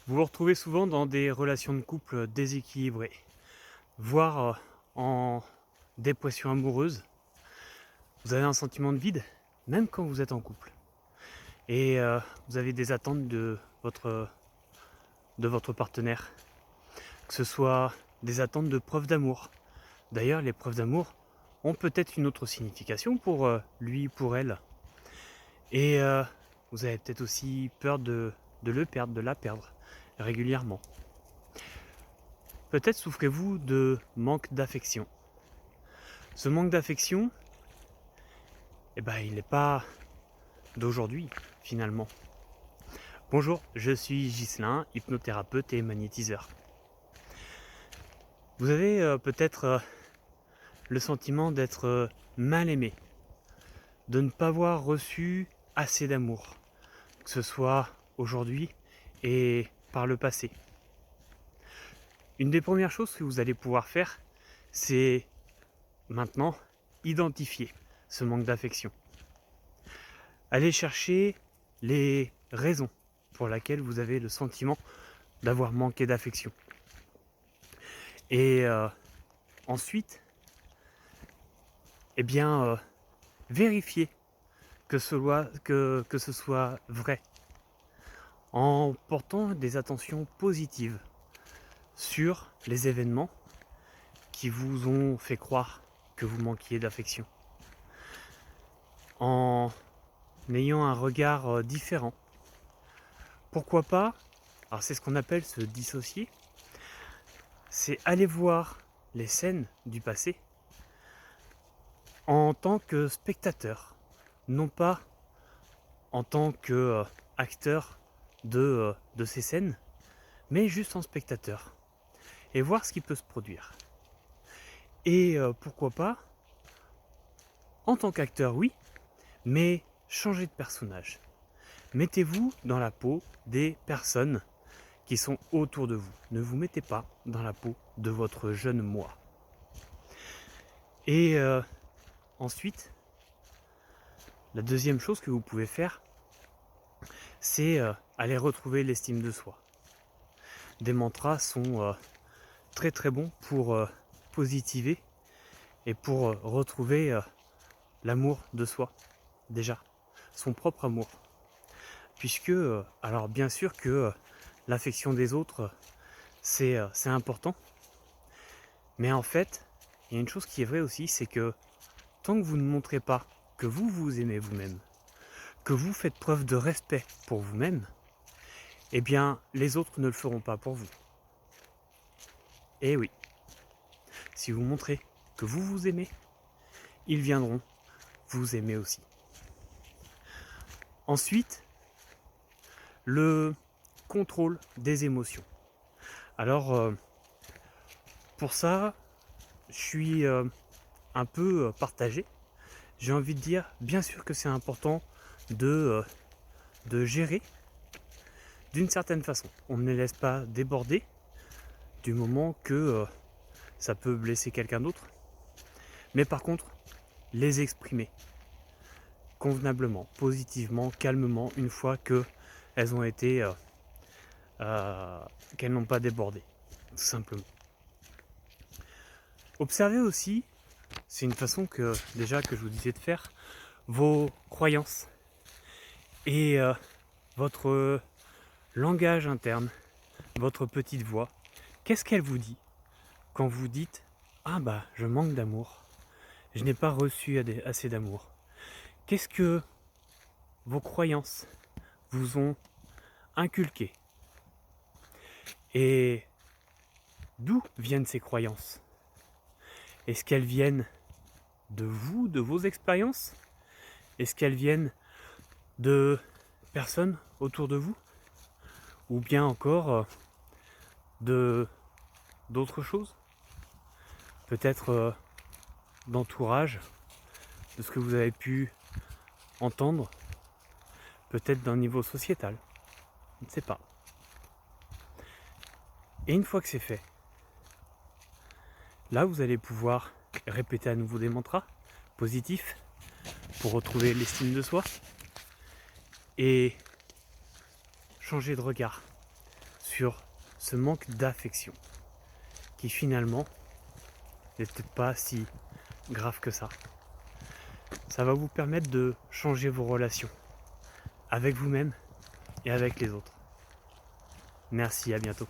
Vous vous retrouvez souvent dans des relations de couple déséquilibrées, voire en dépression amoureuse. Vous avez un sentiment de vide, même quand vous êtes en couple. Et vous avez des attentes de votre partenaire, que ce soit des attentes de preuve d'amour. D'ailleurs, les preuves d'amour ont peut-être une autre signification pour lui, pour elle. Et vous avez peut-être aussi peur de le perdre, de la perdre régulièrement. Peut-être souffrez-vous de manque d'affection. Ce manque d'affection, il n'est pas d'aujourd'hui, finalement. Bonjour, je suis Ghislain, hypnothérapeute et magnétiseur. Vous avez peut-être le sentiment d'être mal aimé, de ne pas avoir reçu assez d'amour, que ce soit aujourd'hui et par le passé. Une des premières choses que vous allez pouvoir faire, c'est maintenant identifier ce manque d'affection. Allez chercher les raisons pour lesquelles vous avez le sentiment d'avoir manqué d'affection. Et ensuite, vérifier que ce soit vrai, en portant des attentions positives sur les événements qui vous ont fait croire que vous manquiez d'affection. En ayant un regard différent. Pourquoi pas, alors c'est ce qu'on appelle se dissocier, c'est aller voir les scènes du passé en tant que spectateur, non pas en tant qu'acteur de ces scènes, mais juste en spectateur, et voir ce qui peut se produire. Et pourquoi pas, en tant qu'acteur, oui, mais changer de personnage. Mettez-vous dans la peau des personnes qui sont autour de vous. Ne vous mettez pas dans la peau de votre jeune moi. Et ensuite, la deuxième chose que vous pouvez faire, c'est aller retrouver l'estime de soi. Des mantras sont très très bons pour positiver et pour retrouver l'amour de soi, déjà, son propre amour. Puisque, alors bien sûr que l'affection des autres, c'est important, mais en fait, il y a une chose qui est vraie aussi, c'est que tant que vous ne montrez pas que vous vous aimez vous-même, que vous faites preuve de respect pour vous-même, eh bien, les autres ne le feront pas pour vous. Et oui, si vous montrez que vous vous aimez, ils viendront vous aimer aussi. Ensuite, le contrôle des émotions. Alors, pour ça, je suis un peu partagé. J'ai envie de dire, bien sûr que c'est important de gérer d'une certaine façon. On ne les laisse pas déborder du moment que ça peut blesser quelqu'un d'autre. Mais par contre, les exprimer convenablement, positivement, calmement, une fois qu'elles ont été, qu'elles n'ont pas débordé, tout simplement. Observez aussi, c'est une façon que je vous disais de faire, vos croyances et votre langage interne, votre petite voix. Qu'est-ce qu'elle vous dit quand vous dites « Ah bah, je manque d'amour, je n'ai pas reçu assez d'amour ». Qu'est-ce que vos croyances vous ont inculqué? Et d'où viennent ces croyances? Est-ce qu'elles viennent de vous, de vos expériences? Est-ce qu'elles viennent de personnes autour de vous? Ou bien encore d'autres choses? Peut-être d'entourage, de ce que vous avez pu entendre, peut-être d'un niveau sociétal, je ne sais pas. Et une fois que c'est fait, là vous allez pouvoir répéter à nouveau des mantras positifs pour retrouver l'estime de soi et changer de regard sur ce manque d'affection qui finalement n'est peut-être pas si grave que ça. Ça va vous permettre de changer vos relations avec vous-même et avec les autres. Merci, à bientôt.